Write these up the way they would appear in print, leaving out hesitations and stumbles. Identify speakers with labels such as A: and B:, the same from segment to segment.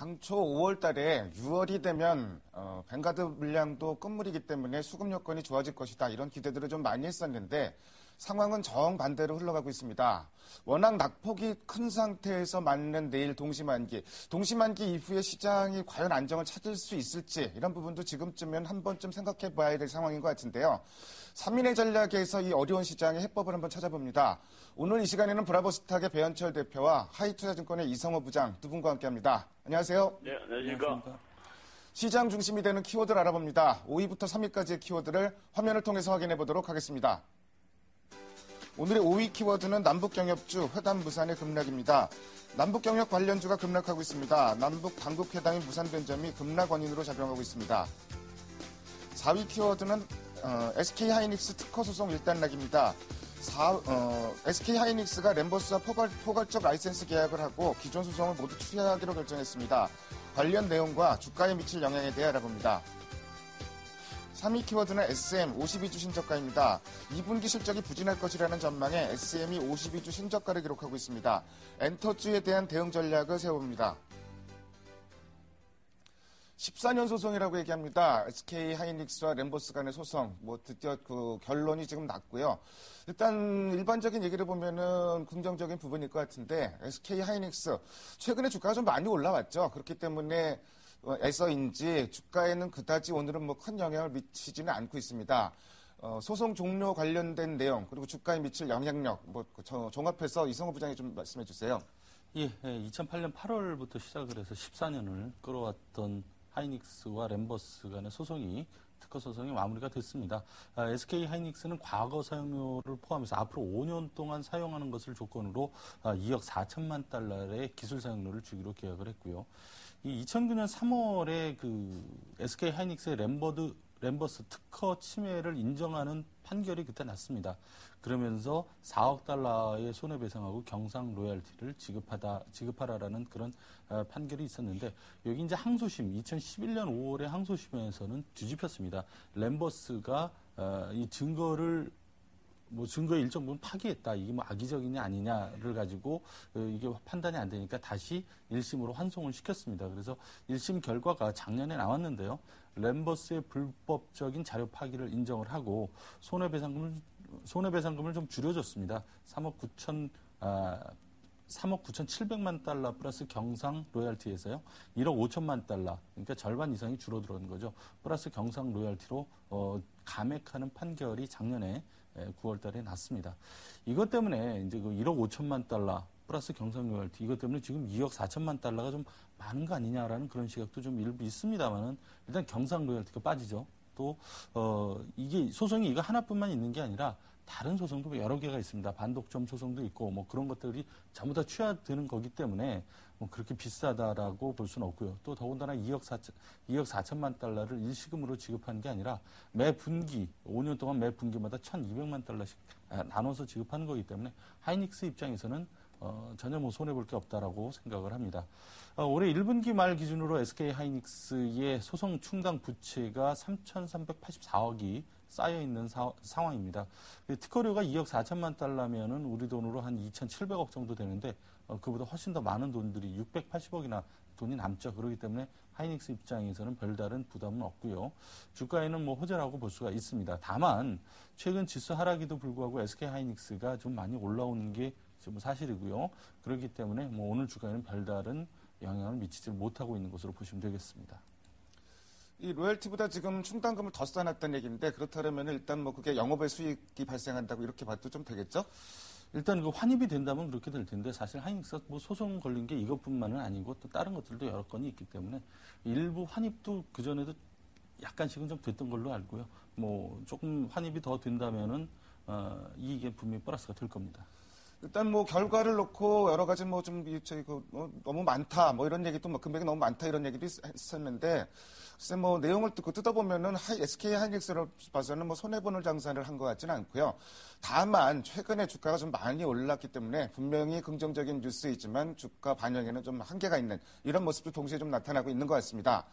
A: 당초 5월 달에 6월이 되면 뱅가드 물량도 끝물이기 때문에 수급 여건이 좋아질 것이다. 이런 기대들을 좀 많이 했었는데 상황은 정반대로 흘러가고 있습니다. 워낙 낙폭이 큰 상태에서 맞는 내일 동시만기 이후에 시장이 과연 안정을 찾을 수 있을지 이런 부분도 지금쯤은 한 번쯤 생각해 봐야 될 상황인 것 같은데요. 3인의 전략에서 이 어려운 시장의 해법을 한번 찾아봅니다. 오늘 이 시간에는 브라보스탁의 배현철 대표와 하이투자증권의 이성호 부장 두 분과 함께합니다. 안녕하세요.
B: 네, 안녕하십니까.
A: 시장 중심이 되는 키워드를 알아봅니다. 5위부터 3위까지의 키워드를 화면을 통해서 확인해 보도록 하겠습니다. 오늘의 5위 키워드는 남북경협주 회담 무산의 급락입니다. 남북경협 관련주가 급락하고 있습니다. 남북 당국회담이 무산된 점이 급락 원인으로 작용하고 있습니다. 4위 키워드는 SK하이닉스 특허 소송 일단락입니다. SK하이닉스가 램버스와 포괄적 라이센스 계약을 하고 기존 소송을 모두 추리하기로 결정했습니다. 관련 내용과 주가에 미칠 영향에 대해 알아봅니다. 3위 키워드는 SM 52주 신저가입니다. 2분기 실적이 부진할 것이라는 전망에 SM이 52주 신저가를 기록하고 있습니다. 엔터주에 대한 대응 전략을 세워봅니다. 14년 소송이라고 얘기합니다. SK하이닉스와 램버스 간의 소송, 드디어 그 결론이 지금 났고요. 일단 일반적인 얘기를 보면은 긍정적인 부분일 것 같은데 SK하이닉스 최근에 주가가 좀 많이 올라왔죠. 그렇기 때문에 에서인지 주가에는 그다지 오늘은 큰 영향을 미치지는 않고 있습니다. 소송 종료 관련된 내용 그리고 주가에 미칠 영향력 종합해서 이성호 부장이 좀 말씀해 주세요.
C: 예, 2008년 8월부터 시작을 해서 14년을 끌어왔던 하이닉스와 램버스 간의 특허 소송이 마무리가 됐습니다. SK 하이닉스는 과거 사용료를 포함해서 앞으로 5년 동안 사용하는 것을 조건으로 2억 4천만 달러의 기술 사용료를 주기로 계약을 했고요. 이 2009년 3월에 그 SK 하이닉스의 램버스 특허 침해를 인정하는 판결이 그때 났습니다. 그러면서 4억 달러의 손해배상하고 경상 로열티를 지급하라라는 그런 판결이 있었는데 여기 이제 항소심 2011년 5월에 항소심에서는 뒤집혔습니다. 램버스가 이 증거의 일정 부분 파기했다. 이게 악의적이냐 아니냐를 가지고 이게 판단이 안 되니까 다시 1심으로 환송을 시켰습니다. 그래서 1심 결과가 작년에 나왔는데요. 램버스의 불법적인 자료 파기를 인정을 하고 손해배상금을 좀 줄여줬습니다. 3억 9,700만 달러 플러스 경상 로열티에서요. 1억 5천만 달러, 그러니까 절반 이상이 줄어들은 거죠. 플러스 경상 로열티로 감액하는 판결이 작년에 9월 달에 났습니다. 이것 때문에 이제 그 1억 5천만 달러 플러스 경상 로열티 이것 때문에 지금 2억 4천만 달러가 좀 많은 거 아니냐라는 그런 시각도 좀 일부 있습니다만은 일단 경상 로열티가 빠지죠. 또 이게 소송이 이거 하나뿐만 있는 게 아니라 다른 소송도 여러 개가 있습니다. 반독점 소송도 있고 그런 것들이 전부 다 취하되는 거기 때문에 그렇게 비싸다라고 볼 수는 없고요. 또 더군다나 2억 4천만 달러를 일시금으로 지급하는 게 아니라 매 분기 5년 동안 매 분기마다 1,200만 달러씩 나눠서 지급하는 거기 때문에 하이닉스 입장에서는 전혀 손해볼 게 없다라고 생각을 합니다. 올해 1분기 말 기준으로 SK 하이닉스의 소송 충당 부채가 3,384억이 쌓여있는 상황입니다. 특허료가 2억 4천만 달러면은 우리 돈으로 한 2,700억 정도 되는데 그보다 훨씬 더 많은 돈들이 680억이나 돈이 남죠. 그렇기 때문에 하이닉스 입장에서는 별다른 부담은 없고요. 주가에는 호재라고 볼 수가 있습니다. 다만 최근 지수 하락에도 불구하고 SK 하이닉스가 좀 많이 올라오는 게 사실이고요. 그렇기 때문에 오늘 주가에는 별다른 영향을 미치지 못하고 있는 것으로 보시면 되겠습니다.
A: 이 로열티보다 지금 충당금을 더 쌓아놨다는 얘기인데 그렇다면 일단 그게 영업의 수익이 발생한다고 이렇게 봐도 좀 되겠죠?
C: 일단 그 환입이 된다면 그렇게 될 텐데 사실 하이닉스가 소송 걸린 게 이것뿐만은 아니고 또 다른 것들도 여러 건이 있기 때문에 일부 환입도 그전에도 약간씩은 좀 됐던 걸로 알고요. 조금 환입이 더 된다면은 이익에 분명히 플러스가 될 겁니다.
A: 일단 결과를 놓고 여러 가지 너무 많다 이런 얘기도 금액이 너무 많다 이런 얘기도 했었는데 글쎄 내용을 뜯어보면은 SK 하이닉스를 봐서는 손해보는 장사를 한 것 같지는 않고요. 다만 최근에 주가가 좀 많이 올랐기 때문에 분명히 긍정적인 뉴스이지만 주가 반영에는 좀 한계가 있는 이런 모습도 동시에 좀 나타나고 있는 것 같습니다.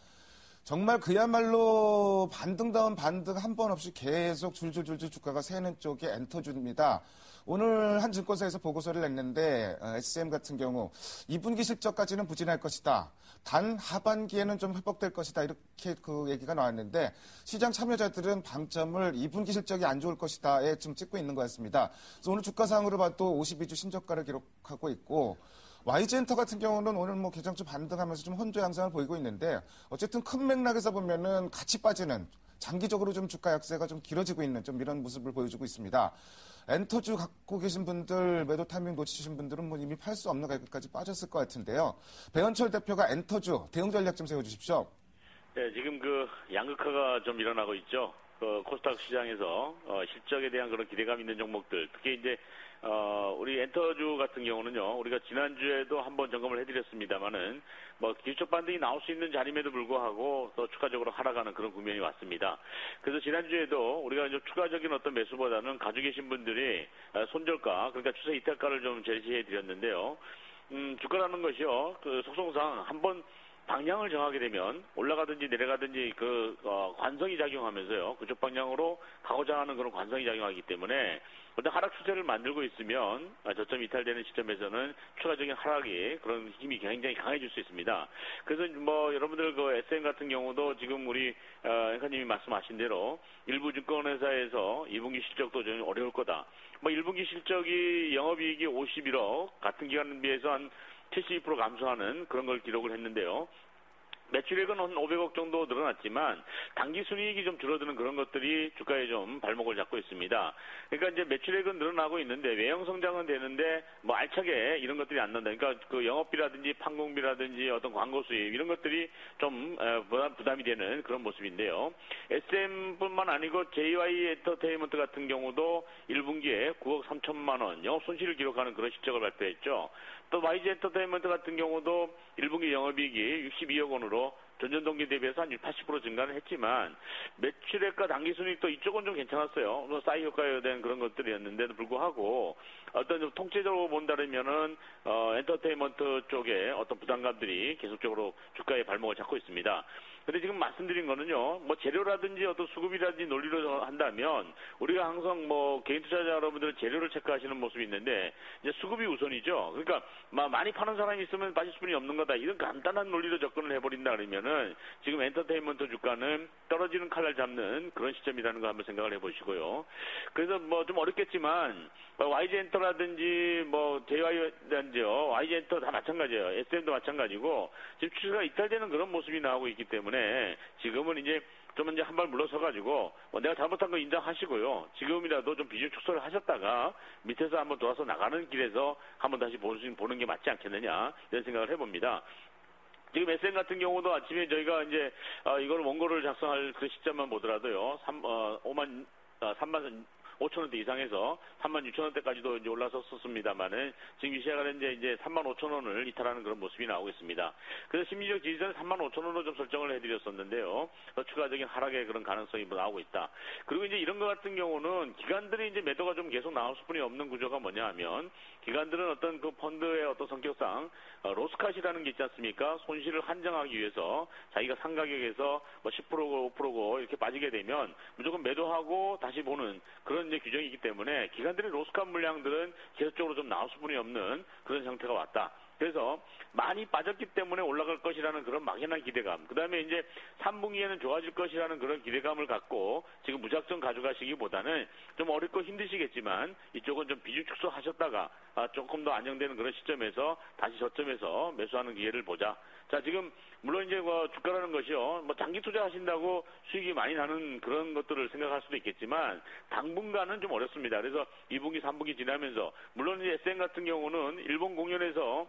A: 정말 그야말로 반등다운 반등 한 번 없이 계속 줄줄줄줄 주가가 새는 쪽이 엔터주입니다. 오늘 한 증권사에서 보고서를 냈는데 SM 같은 경우 2분기 실적까지는 부진할 것이다. 단 하반기에는 좀 회복될 것이다. 이렇게 그 얘기가 나왔는데 시장 참여자들은 방점을 2분기 실적이 안 좋을 것이다에 지금 찍고 있는 것 같습니다. 그래서 오늘 주가 상으로 봐도 52주 신저가를 기록하고 있고 YG엔터 같은 경우는 오늘 뭐 개장주 반등하면서 좀 혼조 양상을 보이고 있는데 어쨌든 큰 맥락에서 보면은 같이 빠지는 장기적으로 좀 주가 약세가 좀 길어지고 있는 좀 이런 모습을 보여주고 있습니다. 엔터주 갖고 계신 분들, 매도 타이밍 놓치신 분들은 뭐 이미 팔 수 없는 가격까지 빠졌을 것 같은데요. 배현철 대표가 엔터주 대응 전략 좀 세워주십시오.
B: 네, 지금 그 양극화가 좀 일어나고 있죠. 그 코스닥 시장에서 실적에 대한 그런 기대감 있는 종목들, 특히 이제 우리 엔터주 같은 경우는요, 우리가 지난주에도 한번 점검을 해드렸습니다만은, 뭐, 기술적 반등이 나올 수 있는 자리임에도 불구하고 더 추가적으로 하락하는 그런 국면이 왔습니다. 그래서 지난주에도 우리가 이제 추가적인 어떤 매수보다는 가지고 계신 분들이 손절가, 그러니까 추세 이탈가를 좀 제시해드렸는데요. 주가라는 것이요, 그 속성상 한번 방향을 정하게 되면 올라가든지 내려가든지 관성이 작용하면서요. 그쪽 방향으로 가고자 하는 그런 관성이 작용하기 때문에 어떤 하락 추세를 만들고 있으면 저점 이탈되는 시점에서는 추가적인 하락이 그런 힘이 굉장히 강해질 수 있습니다. 그래서 뭐 여러분들 그 SM 같은 경우도 지금 우리 앵커님이 말씀하신 대로 일부 증권회사에서 2분기 실적도 좀 어려울 거다. 뭐 1분기 실적이 영업이익이 51억 같은 기간에 비해서 한 72% 감소하는 그런 걸 기록을 했는데요. 매출액은 한 500억 정도 늘어났지만 당기 순이익이 좀 줄어드는 그런 것들이 주가에 좀 발목을 잡고 있습니다. 그러니까 이제 매출액은 늘어나고 있는데 외형 성장은 되는데 뭐 알차게 이런 것들이 안 난다. 그러니까 그 영업비라든지 판공비라든지 어떤 광고 수입 이런 것들이 좀 부담이 되는 그런 모습인데요. SM뿐만 아니고 JY 엔터테인먼트 같은 경우도 1분기에 9억 3천만 원 영업 손실을 기록하는 그런 실적을 발표했죠. 또 YG 엔터테인먼트 같은 경우도 1분기 영업이익이 62억 원으로 전년 동기 대비해서 한 80% 증가는 했지만 매출액과 당기순이익도 이쪽은 좀 괜찮았어요. 싸이 효과에 대한 그런 것들이었는데도 불구하고 어떤 좀 통째적으로 본다면은 엔터테인먼트 쪽에 어떤 부담감들이 계속적으로 주가의 발목을 잡고 있습니다. 근데 지금 말씀드린 거는요, 뭐 재료라든지 어떤 수급이라든지 논리로 한다면 우리가 항상 뭐 개인 투자자 여러분들은 재료를 체크하시는 모습이 있는데 이제 수급이 우선이죠. 그러니까 많이 파는 사람이 있으면 빠질 수뿐이 없는 거다. 이런 간단한 논리로 접근을 해버린다 그러면은 지금 엔터테인먼트 주가는 떨어지는 칼날 잡는 그런 시점이라는 거 한번 생각을 해보시고요. 그래서 뭐 좀 어렵겠지만 YG 엔터라든지 뭐 JY라든지요, YG 엔터 다 마찬가지예요. SM도 마찬가지고 지금 추세가 이탈되는 그런 모습이 나오고 있기 때문에 지금은 이제 좀 이제 한 발 물러서가지고 내가 잘못한 거 인정하시고요. 지금이라도 좀 비중 축소를 하셨다가 밑에서 한번 돌아서 나가는 길에서 한번 다시 보는 게 맞지 않겠느냐 이런 생각을 해봅니다. 지금 SM 같은 경우도 아침에 저희가 이제 이걸 원고를 작성할 그 시점만 보더라도요. 3만 5천 원대 이상해서 3만 6천 원대까지도 이제 올라섰었습니다만은 지금 이 시간에 이제 3만 5천 원을 이탈하는 그런 모습이 나오고 있습니다. 그래서 심리적 지지선은 3만 5천 원으로 좀 설정을 해드렸었는데요. 더 추가적인 하락의 그런 가능성이 나오고 있다. 그리고 이제 이런 것 같은 경우는 기관들이 이제 매도가 좀 계속 나올 수뿐이 없는 구조가 뭐냐 하면 기관들은 어떤 그 펀드의 어떤 성격상 로스컷이라는 게 있지 않습니까? 손실을 한정하기 위해서 자기가 산 가격에서 뭐 10%고 5%고 이렇게 빠지게 되면 무조건 매도하고 다시 보는 그런 이제 규정이 있기 때문에 기관들의 로스컷 물량들은 계속적으로 좀 나올 수뿐이 없는 그런 상태가 왔다. 그래서 많이 빠졌기 때문에 올라갈 것이라는 그런 막연한 기대감. 그 다음에 이제 3분기에는 좋아질 것이라는 그런 기대감을 갖고 지금 무작정 가져가시기보다는 좀 어렵고 힘드시겠지만 이쪽은 좀 비중 축소하셨다가 조금 더 안정되는 그런 시점에서 다시 저점에서 매수하는 기회를 보자. 자, 지금 물론 이제 뭐 주가라는 것이요. 뭐 장기 투자하신다고 수익이 많이 나는 그런 것들을 생각할 수도 있겠지만 당분간은 좀 어렵습니다. 그래서 2분기, 3분기 지나면서 물론 이제 SM 같은 경우는 일본 공연에서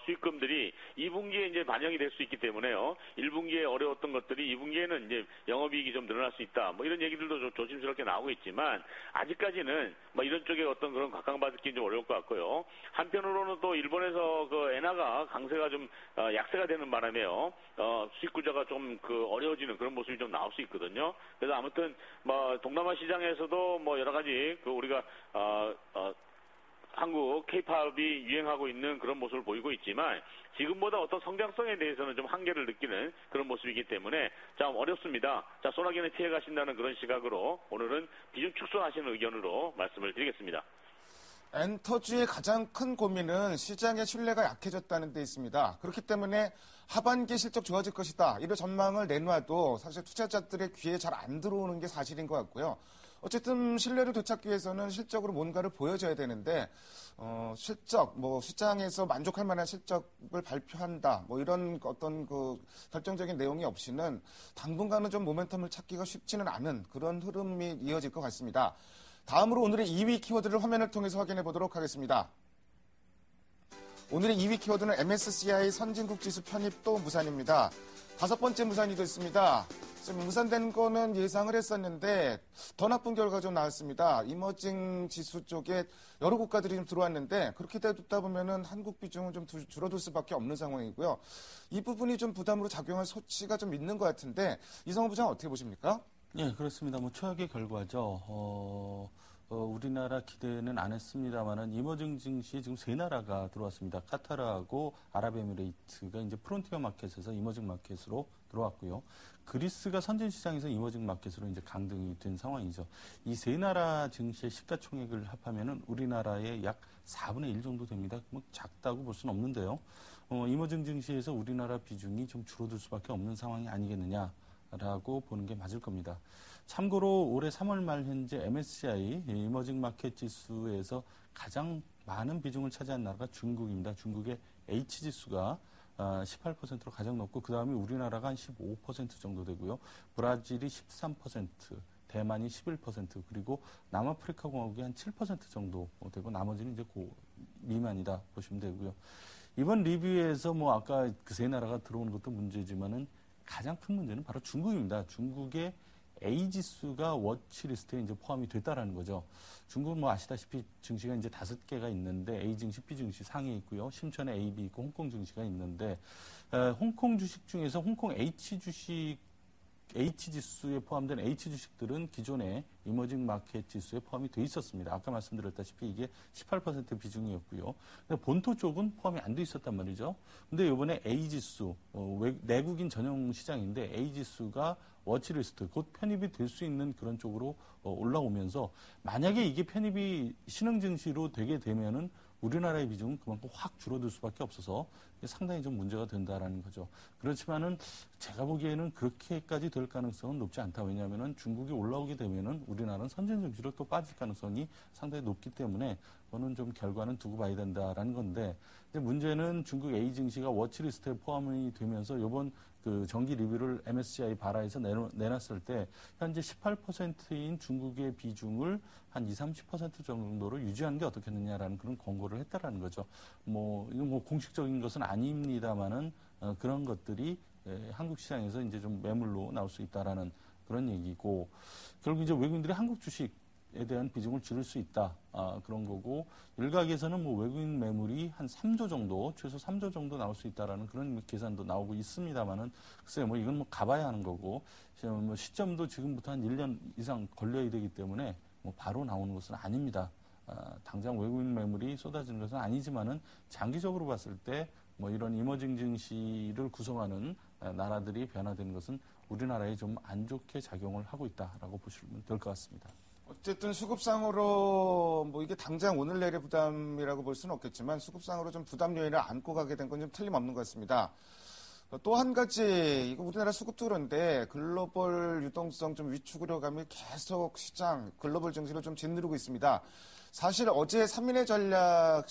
B: 수익금들이 2분기에 이제 반영이 될 수 있기 때문에요. 1분기에 어려웠던 것들이 2분기에는 이제 영업이익이 좀 늘어날 수 있다. 뭐 이런 얘기들도 좀 조심스럽게 나오고 있지만 아직까지는 뭐 이런 쪽에 어떤 그런 각광받기는 좀 어려울 것 같고요. 한편으로는 또 일본에서 그 엔화가 강세가 좀 약세가 되는 바람에요. 수익 구조가 좀 그 어려워지는 그런 모습이 좀 나올 수 있거든요. 그래서 아무튼 뭐 동남아 시장에서도 뭐 여러 가지 그 우리가 한국 K-팝이 유행하고 있는 그런 모습을 보이고 있지만 지금보다 어떤 성장성에 대해서는 좀 한계를 느끼는 그런 모습이기 때문에 참 어렵습니다. 자, 소나기는 피해 가신다는 그런 시각으로 오늘은 비중 축소하시는 의견으로 말씀을 드리겠습니다.
A: 엔터주의 가장 큰 고민은 시장의 신뢰가 약해졌다는 데 있습니다. 그렇기 때문에 하반기 실적 좋아질 것이다. 이런 전망을 내놔도 사실 투자자들의 귀에 잘 안 들어오는 게 사실인 것 같고요. 어쨌든 신뢰를 되찾기 위해서는 실적으로 뭔가를 보여줘야 되는데 실적, 시장에서 만족할 만한 실적을 발표한다. 이런 어떤 그 결정적인 내용이 없이는 당분간은 좀 모멘텀을 찾기가 쉽지는 않은 그런 흐름이 이어질 것 같습니다. 다음으로 오늘의 2위 키워드를 화면을 통해서 확인해 보도록 하겠습니다. 오늘의 2위 키워드는 MSCI 선진국 지수 편입도 무산입니다. 5번째 무산이 됐습니다. 무산된 거는 예상을 했었는데 더 나쁜 결과가 좀 나왔습니다. 이머징 지수 쪽에 여러 국가들이 좀 들어왔는데 그렇게 되다 보면은 한국 비중은 좀 줄어들 수밖에 없는 상황이고요. 이 부분이 좀 부담으로 작용할 소치가 좀 있는 것 같은데 이성호 부장 어떻게 보십니까?
C: 네, 그렇습니다. 최악의 결과죠. 우리나라 기대는 안 했습니다만은 이머징 증시에 지금 세 나라가 들어왔습니다. 카타르하고 아랍에미레이트가 이제 프론티어 마켓에서 이머징 마켓으로 들어왔고요. 그리스가 선진 시장에서 이머징 마켓으로 이제 강등이 된 상황이죠. 이 세 나라 증시의 시가총액을 합하면은 우리나라의 약 4분의 1 정도 됩니다. 작다고 볼 수는 없는데요. 이머징 증시에서 우리나라 비중이 좀 줄어들 수밖에 없는 상황이 아니겠느냐라고 보는 게 맞을 겁니다. 참고로 올해 3월 말 현재 MSCI 이머징 마켓 지수에서 가장 많은 비중을 차지한 나라가 중국입니다. 중국의 H지수가 18%로 가장 높고 그 다음에 우리나라가 한 15% 정도 되고요. 브라질이 13%, 대만이 11%, 그리고 남아프리카 공화국이 한 7% 정도 되고 나머지는 이제 미만이다 보시면 되고요. 이번 리뷰에서 아까 그 세 나라가 들어오는 것도 문제지만은 가장 큰 문제는 바로 중국입니다. 중국의 A지수가 워치리스트에 이제 포함이 됐다라는 거죠. 중국은 아시다시피 증시가 이제 5개가 있는데 A 증시, B 증시 상위에 있고요. 심천에 AB 있고 홍콩 증시가 있는데 홍콩 주식 중에서 홍콩 H지수에 포함된 H주식들은 기존에 이머징 마켓 지수에 포함이 돼 있었습니다. 아까 말씀드렸다시피 이게 18% 비중이었고요. 근데 본토 쪽은 포함이 안 돼 있었단 말이죠. 근데 이번에 A지수, 내국인 전용 시장인데 A지수가 워치리스트, 곧 편입이 될 수 있는 그런 쪽으로 올라오면서 만약에 이게 편입이 신흥증시로 되게 되면은 우리나라의 비중은 그만큼 확 줄어들 수밖에 없어서 상당히 좀 문제가 된다라는 거죠. 그렇지만은 제가 보기에는 그렇게까지 될 가능성은 높지 않다. 왜냐하면은 중국이 올라오게 되면은 우리나라는 선진증시로 또 빠질 가능성이 상당히 높기 때문에 그거는 좀 결과는 두고 봐야 된다라는 건데, 근데 문제는 중국 A 증시가 워치리스트에 포함이 되면서 이번 그 정기 리뷰를 MSCI 바라에서 내놨을 때 현재 18%인 중국의 비중을 한 30% 정도로 유지하는 게 어떻겠느냐라는 그런 권고를 했다라는 거죠. 이건 공식적인 것은 아닙니다만은 그런 것들이 한국 시장에서 이제 좀 매물로 나올 수 있다라는 그런 얘기고, 결국 이제 외국인들이 한국 주식에 대한 비중을 줄일 수 있다. 그런 거고, 일각에서는 외국인 매물이 한 3조 정도, 최소 3조 정도 나올 수 있다라는 그런 계산도 나오고 있습니다만은, 글쎄요, 이건 가봐야 하는 거고, 시점도 지금부터 한 1년 이상 걸려야 되기 때문에 바로 나오는 것은 아닙니다. 당장 외국인 매물이 쏟아지는 것은 아니지만은 장기적으로 봤을 때 이런 이머징 증시를 구성하는 나라들이 변화되는 것은 우리나라에 좀 안 좋게 작용을 하고 있다라고 보시면 될 것 같습니다.
A: 어쨌든 수급상으로 이게 당장 오늘 내일의 부담이라고 볼 수는 없겠지만 수급상으로 좀 부담 요인을 안고 가게 된 건 좀 틀림없는 것 같습니다. 또 한 가지, 이거 우리나라 수급도 그런데 글로벌 유동성 좀 위축 우려감이 계속 시장, 글로벌 증시를 좀 짓누르고 있습니다. 사실 어제 3인의 전략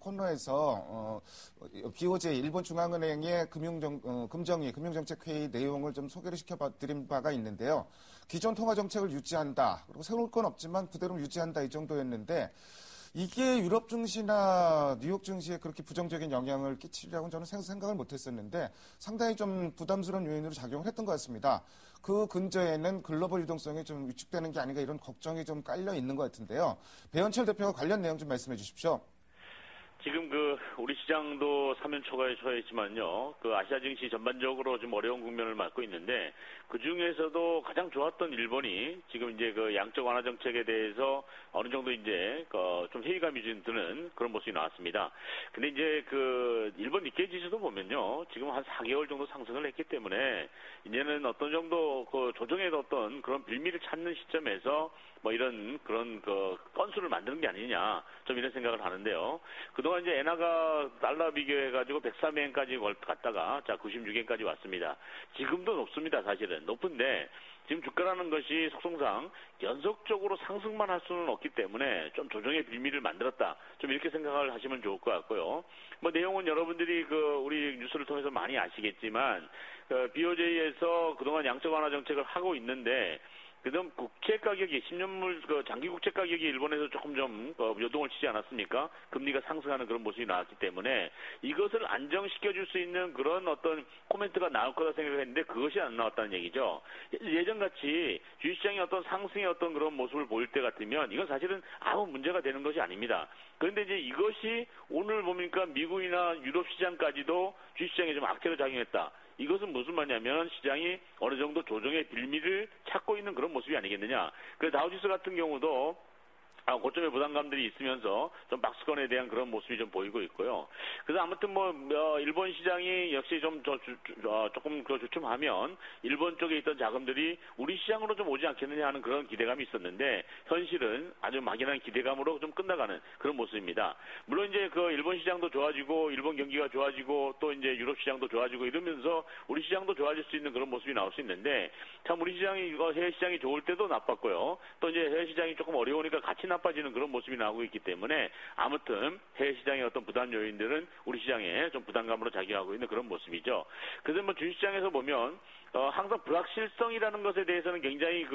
A: 코너에서 BOJ, 일본 중앙은행의 금정위, 금융정책회의 내용을 좀 소개를 시켜드린 바가 있는데요. 기존 통화정책을 유지한다. 그리고 세울 건 없지만 그대로 유지한다 이 정도였는데 이게 유럽 증시나 뉴욕 증시에 그렇게 부정적인 영향을 끼치리라고는 저는 생각을 못했었는데 상당히 좀 부담스러운 요인으로 작용을 했던 것 같습니다. 그 근저에는 글로벌 유동성이 좀 위축되는 게 아닌가 이런 걱정이 좀 깔려 있는 것 같은데요. 배현철 대표가 관련 내용 좀 말씀해 주십시오.
B: 지금 우리 시장도 사면 초과에 처했지만요. 아시아 증시 전반적으로 좀 어려운 국면을 맞고 있는데 그 중에서도 가장 좋았던 일본이 지금 이제 양적 완화 정책에 대해서 어느 정도 이제 좀 회의감이 좀 드는 그런 모습이 나왔습니다. 근데 이제 일본 니케이 지수도 보면요. 지금 한 4개월 정도 상승을 했기 때문에 이제는 어떤 정도 조정의 어떤 그런 빌미를 찾는 시점에서 뭐 이런 그런 건수를 만드는 게 아니냐 좀 이런 생각을 하는데요. 그동안 이제 엔화가 달러 비교해가지고 103엔까지 갔다가 자 96엔까지 왔습니다. 지금도 높습니다. 사실은 높은데 지금 주가라는 것이 속성상 연속적으로 상승만 할 수는 없기 때문에 좀 조정의 빌미를 만들었다. 좀 이렇게 생각을 하시면 좋을 것 같고요. 뭐 내용은 여러분들이 우리 뉴스를 통해서 많이 아시겠지만 BOJ에서 그동안 양적 완화 정책을 하고 있는데 그다음 국채 가격이 10년물 장기 국채 가격이 일본에서 조금 좀 요동을 치지 않았습니까? 금리가 상승하는 그런 모습이 나왔기 때문에 이것을 안정시켜 줄 수 있는 그런 어떤 코멘트가 나올 거다 생각했는데 그것이 안 나왔다는 얘기죠. 예전같이 주식시장의 어떤 상승의 어떤 그런 모습을 보일 때 같으면 이건 사실은 아무 문제가 되는 것이 아닙니다. 그런데 이제 이것이 오늘 보니까 미국이나 유럽 시장까지도 주식시장에 좀 악재로 작용했다. 이것은 무슨 말이냐면 시장이 어느 정도 조정의 빌미를 찾고 있는 그런 모습이 아니겠느냐. 그래서 다우지수 같은 경우도 고점의 부담감들이 있으면서 좀 박스권에 대한 그런 모습이 좀 보이고 있고요. 그래서 아무튼 일본 시장이 역시 좀 조금 주춤하면 일본 쪽에 있던 자금들이 우리 시장으로 좀 오지 않겠느냐 하는 그런 기대감이 있었는데 현실은 아주 막연한 기대감으로 좀 끝나가는 그런 모습입니다. 물론 이제 일본 시장도 좋아지고 일본 경기가 좋아지고 또 이제 유럽 시장도 좋아지고 이러면서 우리 시장도 좋아질 수 있는 그런 모습이 나올 수 있는데 참 우리 시장이 해외 시장이 좋을 때도 나빴고요. 또 이제 해외 시장이 조금 어려우니까 같이 나빠지는 그런 모습이 나오고 있기 때문에 아무튼 해외 시장의 어떤 부담 요인들은 우리 시장에 좀 부담감으로 작용하고 있는 그런 모습이죠. 그래서 주식시장에서 보면 항상 불확실성이라는 것에 대해서는 굉장히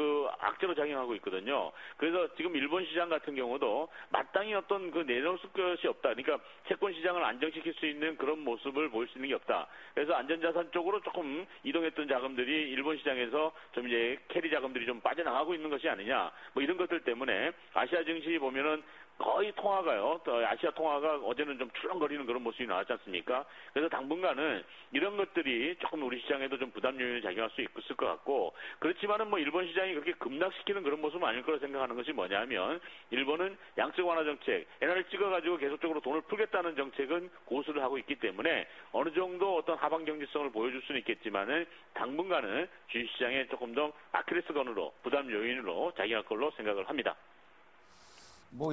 B: 악재로 작용하고 있거든요. 그래서 지금 일본 시장 같은 경우도 마땅히 어떤 내놓을 것이 없다. 그러니까 채권 시장을 안정시킬 수 있는 그런 모습을 보일 수 있는 게 없다. 그래서 안전자산 쪽으로 조금 이동했던 자금들이 일본 시장에서 좀 이제 캐리 자금들이 좀 빠져나가고 있는 것이 아니냐. 뭐 이런 것들 때문에 아시아 증시 보면은 거의 통화가요. 아시아 통화가 어제는 좀 출렁거리는 그런 모습이 나왔지 않습니까? 그래서 당분간은 이런 것들이 조금 우리 시장에도 좀 부담 요인을 작용할 수 있을 것 같고 그렇지만은 일본 시장이 그렇게 급락시키는 그런 모습은 아닐 거라 생각하는 것이 뭐냐면 일본은 양적 완화 정책, 엔화를 찍어가지고 계속적으로 돈을 풀겠다는 정책은 고수를 하고 있기 때문에 어느 정도 어떤 하방 경제성을 보여줄 수는 있겠지만은 당분간은 주식시장에 조금 더 아킬레스건으로 부담 요인으로 작용할 걸로 생각을 합니다.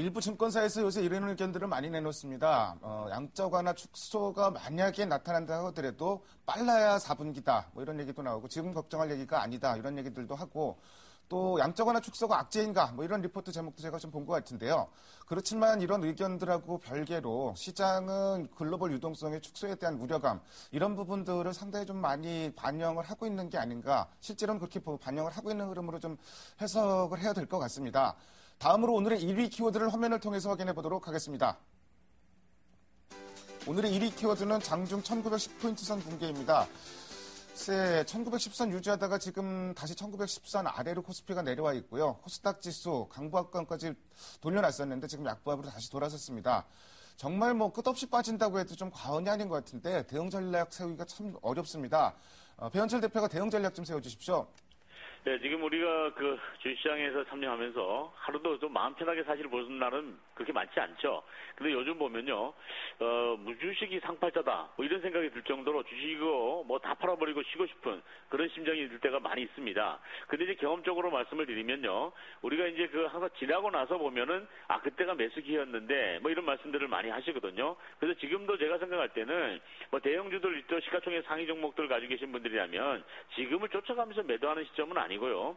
A: 일부 증권사에서 요새 이런 의견들을 많이 내놓습니다. 양적 완화 축소가 만약에 나타난다고 하더라도 빨라야 4분기다. 이런 얘기도 나오고 지금 걱정할 얘기가 아니다. 이런 얘기들도 하고 또 양적 완화 축소가 악재인가 이런 리포트 제목도 제가 좀 본 것 같은데요. 그렇지만 이런 의견들하고 별개로 시장은 글로벌 유동성의 축소에 대한 우려감 이런 부분들을 상당히 좀 많이 반영을 하고 있는 게 아닌가 실제로는 그렇게 반영을 하고 있는 흐름으로 좀 해석을 해야 될 것 같습니다. 다음으로 오늘의 1위 키워드를 화면을 통해서 확인해 보도록 하겠습니다. 오늘의 1위 키워드는 장중 1910포인트선 붕괴입니다. 1910선 유지하다가 지금 다시 1910선 아래로 코스피가 내려와 있고요. 코스닥 지수 강보합권까지 돌려놨었는데 지금 약보합으로 다시 돌아섰습니다. 정말 끝없이 빠진다고 해도 좀 과언이 아닌 것 같은데 대응 전략 세우기가 참 어렵습니다. 배현철 대표가 대응 전략 좀 세워주십시오.
B: 네, 지금 우리가 주식시장에서 참여하면서 하루도 좀 마음 편하게 사실 보는 날은 그렇게 많지 않죠. 근데 요즘 보면요, 무주식이 상팔자다. 이런 생각이 들 정도로 주식이고 다 팔아버리고 쉬고 싶은 그런 심정이 들 때가 많이 있습니다. 근데 이제 경험적으로 말씀을 드리면요, 우리가 이제 항상 지나고 나서 보면은 그때가 매수기였는데 이런 말씀들을 많이 하시거든요. 그래서 지금도 제가 생각할 때는 대형주들 있죠, 시가총액 상위 종목들 가지고 계신 분들이라면 지금을 쫓아가면서 매도하는 시점은 아니고요.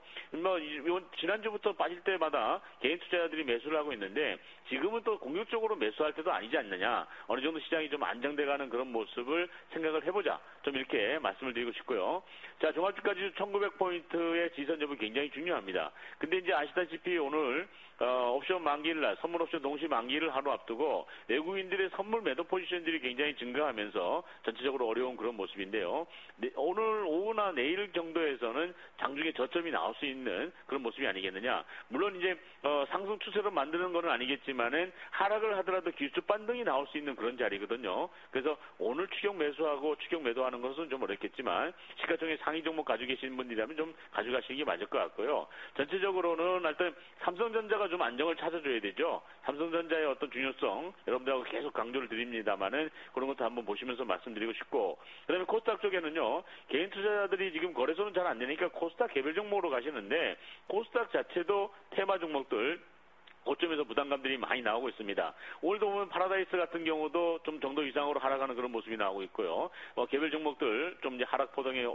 B: 지난주부터 빠질 때마다 개인 투자자들이 매수를 하고 있는데 지금은 또 공격적으로 매수할 때도 아니지 않느냐. 어느 정도 시장이 좀 안정돼가는 그런 모습을 생각을 해보자. 좀 이렇게 말씀을 드리고 싶고요. 자, 종합주가지수 1900포인트의 지선 여부 굉장히 중요합니다. 근데 이제 아시다시피 오늘 옵션 옵션 만기일 날, 선물 옵션 동시 만기를 하루 앞두고 외국인들의 선물 매도 포지션들이 굉장히 증가하면서 전체적으로 어려운 그런 모습인데요. 오늘 오후나 내일 정도에서는 장중에 저점이 나올 수 있는 그런 모습이 아니겠느냐. 물론 이제 상승 추세로 만드는 건 아니겠지만은 하락을 하더라도 기술적 반등이 나올 수 있는 그런 자리거든요. 그래서 오늘 추격 매수하고 추격 매도하는 것은 좀 어렵겠지만 시가총액 상위 종목 가지고 계시는 분들이라면 좀 가져가시는 게 맞을 것 같고요. 전체적으로는 하여튼 삼성전자가 좀 안정을 찾아줘야 되죠. 삼성전자의 어떤 중요성 여러분들하고 계속 강조를 드립니다만은 그런 것도 한번 보시면서 말씀드리고 싶고, 그다음에 코스닥 쪽에는요, 개인 투자자들이 지금 거래소는 잘 안 되니까 코스닥 개별 종목으로 가시는데 코스닥 자체도 테마 종목들 고점에서 부담감들이 많이 나오고 있습니다. 오늘도 보면 파라다이스 같은 경우도 좀 정도 이상으로 하락하는 그런 모습이 나오고 있고요. 개별 종목들 좀 이제 하락 포동의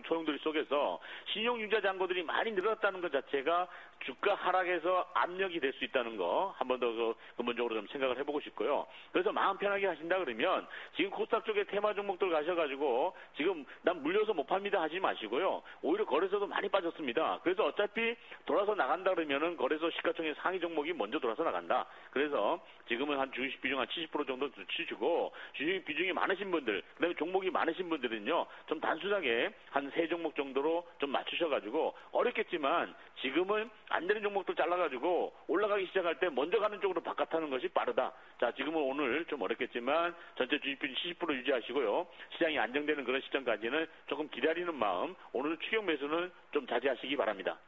B: 소용돌이 속에서 신용융자 잔고들이 많이 늘어났다는 것 자체가 주가 하락에서 압력이 될 수 있다는 거 한 번 더 근본적으로 좀 생각을 해보고 싶고요. 그래서 마음 편하게 하신다 그러면 지금 코스닥 쪽에 테마 종목들 가셔가지고 지금 난 물려서 못 팝니다 하지 마시고요. 오히려 거래소도 많이 빠졌습니다. 그래서 어차피 돌아서 나간다 그러면은 거래소 시가총액 상위 종목이 먼저 돌아서 나간다. 그래서 지금은 한 주식 비중 한 70% 정도 치시고 주식 비중이 많으신 분들, 그다음에 종목이 많으신 분들은요, 좀 단순하게 한 3종목 정도로 좀 맞추셔가지고 어렵겠지만 지금은 안 되는 종목들 잘라가지고 올라가기 시작할 때 먼저 가는 쪽으로 바깥하는 것이 빠르다. 자, 지금은 오늘 좀 어렵겠지만 전체 주식 비중 70% 유지하시고요. 시장이 안정되는 그런 시점까지는 조금 기다리는 마음, 오늘 추격 매수는 좀 자제하시기 바랍니다.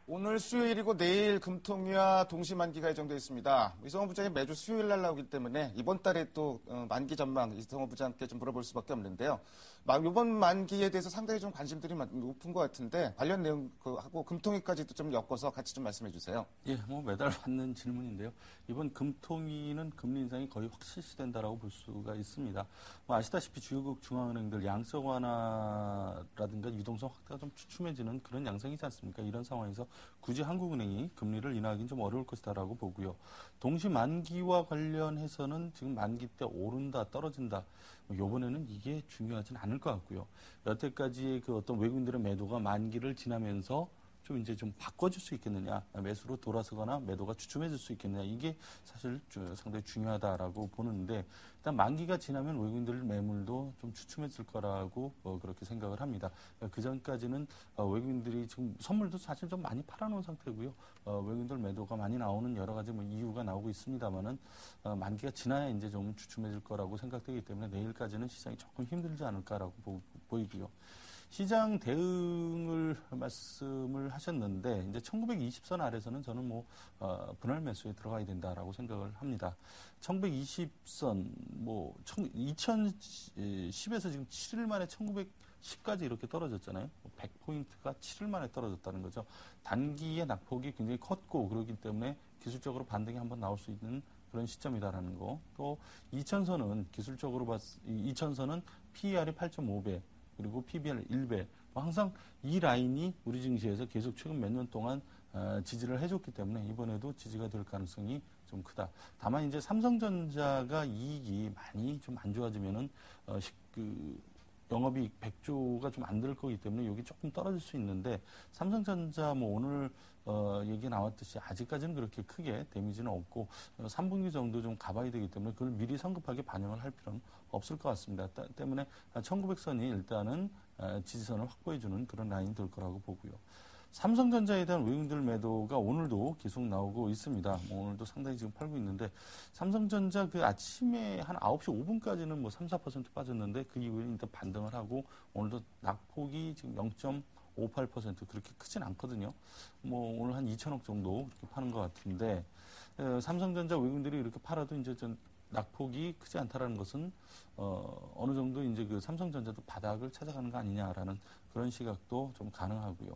A: 오늘 수요일이고 내일 금통위와 동시만기가 예정되어 있습니다. 이성호 부장이 매주 수요일 날 나오기 때문에 이번 달에 또 만기 전망 이성호 부장께 좀 물어볼 수밖에 없는데요. 이번 만기에 대해서 상당히 좀 관심들이 높은 것 같은데 관련 내용하고 금통위까지도 좀 엮어서 같이 좀 말씀해 주세요.
C: 예, 매달 받는 질문인데요. 이번 금통위는 금리 인상이 거의 확실시된다라고 볼 수가 있습니다. 아시다시피 주요국 중앙은행들 양적 완화라든가 유동성 확대가 좀 주춤해지는 그런 양상이지 않습니까? 이런 상황에서 굳이 한국은행이 금리를 인하하기는 좀 어려울 것이다라고 보고요. 동시 만기와 관련해서는 지금 만기 때 오른다, 떨어진다. 이번에는 이게 중요하진 않을 것 같고요. 여태까지의 그 어떤 외국인들의 매도가 만기를 지나면서 좀 이제 좀 바꿔줄 수 있겠느냐, 매수로 돌아서거나 매도가 주춤해질 수 있겠느냐, 이게 사실 상당히 중요하다라고 보는데, 일단 만기가 지나면 외국인들 매물도 좀 주춤해질 거라고 그렇게 생각을 합니다. 그 전까지는 외국인들이 지금 선물도 사실 좀 많이 팔아놓은 상태고요. 외국인들 매도가 많이 나오는 여러 가지 이유가 나오고 있습니다만은 만기가 지나야 이제 좀 주춤해질 거라고 생각되기 때문에 내일까지는 시장이 조금 힘들지 않을까라고 보이고요. 시장 대응을 말씀을 하셨는데, 이제 1920선 아래서는 저는 분할 매수에 들어가야 된다라고 생각을 합니다. 1920선, 2010에서 지금 7일 만에 1910까지 이렇게 떨어졌잖아요. 100포인트가 7일 만에 떨어졌다는 거죠. 단기의 낙폭이 굉장히 컸고, 그렇기 때문에 기술적으로 반등이 한번 나올 수 있는 그런 시점이다라는 거. 또 2000선은 기술적으로 2000선은 PER이 8.5배. 그리고 PBR 1배. 항상 이 라인이 우리 증시에서 계속 최근 몇 년 동안 지지를 해줬기 때문에 이번에도 지지가 될 가능성이 좀 크다. 다만 이제 삼성전자가 이익이 많이 좀 안 좋아지면은 영업이익 100조가 좀 안 될 거기 때문에 여기 조금 떨어질 수 있는데, 삼성전자 오늘 얘기 나왔듯이 아직까지는 그렇게 크게 데미지는 없고 3분기 정도 좀 가봐야 되기 때문에 그걸 미리 성급하게 반영을 할 필요는 없을 것 같습니다. 때문에 1900선이 일단은 지지선을 확보해주는 그런 라인이 될 거라고 보고요. 삼성전자에 대한 외국인들 매도가 오늘도 계속 나오고 있습니다. 오늘도 상당히 지금 팔고 있는데, 삼성전자 그 아침에 한 9시 5분까지는 3, 4% 빠졌는데 그 이후에 일단 반등을 하고 오늘도 낙폭이 지금 0.58% 그렇게 크진 않거든요. 오늘 한 2천억 정도 그렇게 파는 것 같은데, 삼성전자 외국인들이 이렇게 팔아도 이제 좀 낙폭이 크지 않다라는 것은 어느 정도 이제 그 삼성전자도 바닥을 찾아가는 거 아니냐라는 그런 시각도 좀 가능하고요.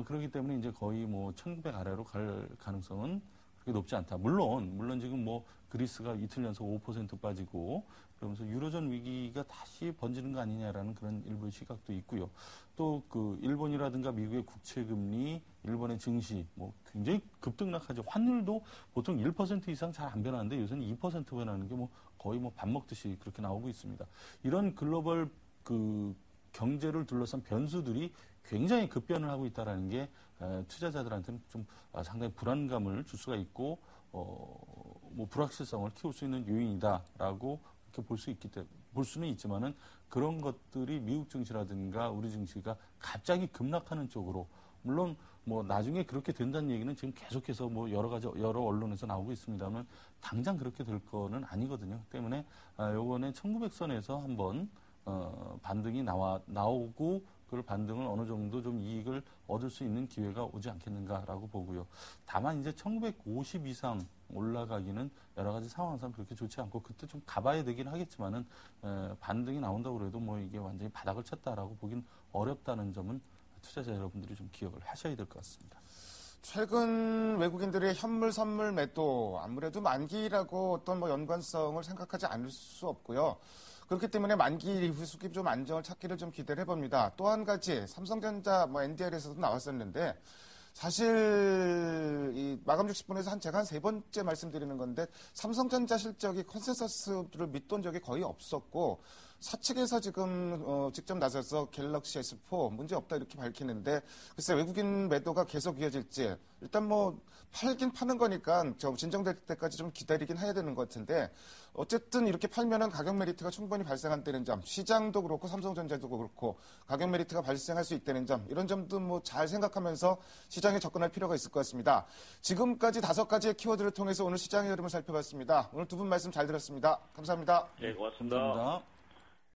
C: 그렇기 때문에 이제 거의 1900 아래로 갈 가능성은 그렇게 높지 않다. 물론 지금 그리스가 이틀 연속 5% 빠지고 그러면서 유로존 위기가 다시 번지는 거 아니냐라는 그런 일부의 시각도 있고요. 또 그 일본이라든가 미국의 국채 금리, 일본의 증시 굉장히 급등락하죠. 환율도 보통 1% 이상 잘 안 변하는데 요새는 2% 변하는 게 거의 밥 먹듯이 그렇게 나오고 있습니다. 이런 글로벌 경제를 둘러싼 변수들이 굉장히 급변을 하고 있다는 게 투자자들한테는 좀 상당히 불안감을 줄 수가 있고 뭐 불확실성을 키울 수 있는 요인이다라고 이렇게 볼 수는 있지만은 그런 것들이 미국 증시라든가 우리 증시가 갑자기 급락하는 쪽으로 물론 뭐 나중에 그렇게 된다는 얘기는 지금 계속해서 뭐 여러 언론에서 나오고 있습니다만 당장 그렇게 될 거는 아니거든요. 때문에 요번에 1900선에서 한번 반등이 나오고 그 반등을 어느 정도 좀 이익을 얻을 수 있는 기회가 오지 않겠는가라고 보고요. 다만 이제 1950 이상 올라가기는 여러 가지 상황상 그렇게 좋지 않고 그때 좀 가봐야 되긴 하겠지만은 반등이 나온다고 해도 뭐 이게 완전히 바닥을 쳤다라고 보긴 어렵다는 점은 투자자 여러분들이 좀 기억을 하셔야 될 것 같습니다.
A: 최근 외국인들의 현물 선물 매도 아무래도 만기라고 어떤 뭐 연관성을 생각하지 않을 수 없고요. 그렇기 때문에 만기 이후 수급이 좀 안정을 찾기를 좀 기대를 해봅니다. 또 한 가지 삼성전자 뭐 NDR에서도 나왔었는데 사실 이 마감 60분에서 제가 한 3번째 말씀드리는 건데 삼성전자 실적이 컨센서스를 믿던 적이 거의 없었고 사측에서 지금 직접 나서서 갤럭시 S4 문제 없다 이렇게 밝히는데 글쎄 외국인 매도가 계속 이어질지 일단 뭐 팔긴 파는 거니까 좀 진정될 때까지 좀 기다리긴 해야 되는 것 같은데 어쨌든 이렇게 팔면은 가격 메리트가 충분히 발생한다는 점, 시장도 그렇고 삼성전자도 그렇고 가격 메리트가 발생할 수 있다는 점, 이런 점도 뭐 잘 생각하면서 시장에 접근할 필요가 있을 것 같습니다. 지금까지 5가지의 키워드를 통해서 오늘 시장의 흐름을 살펴봤습니다. 오늘 두 분 말씀 잘 들었습니다. 감사합니다.
B: 네, 고맙습니다.
C: 감사합니다.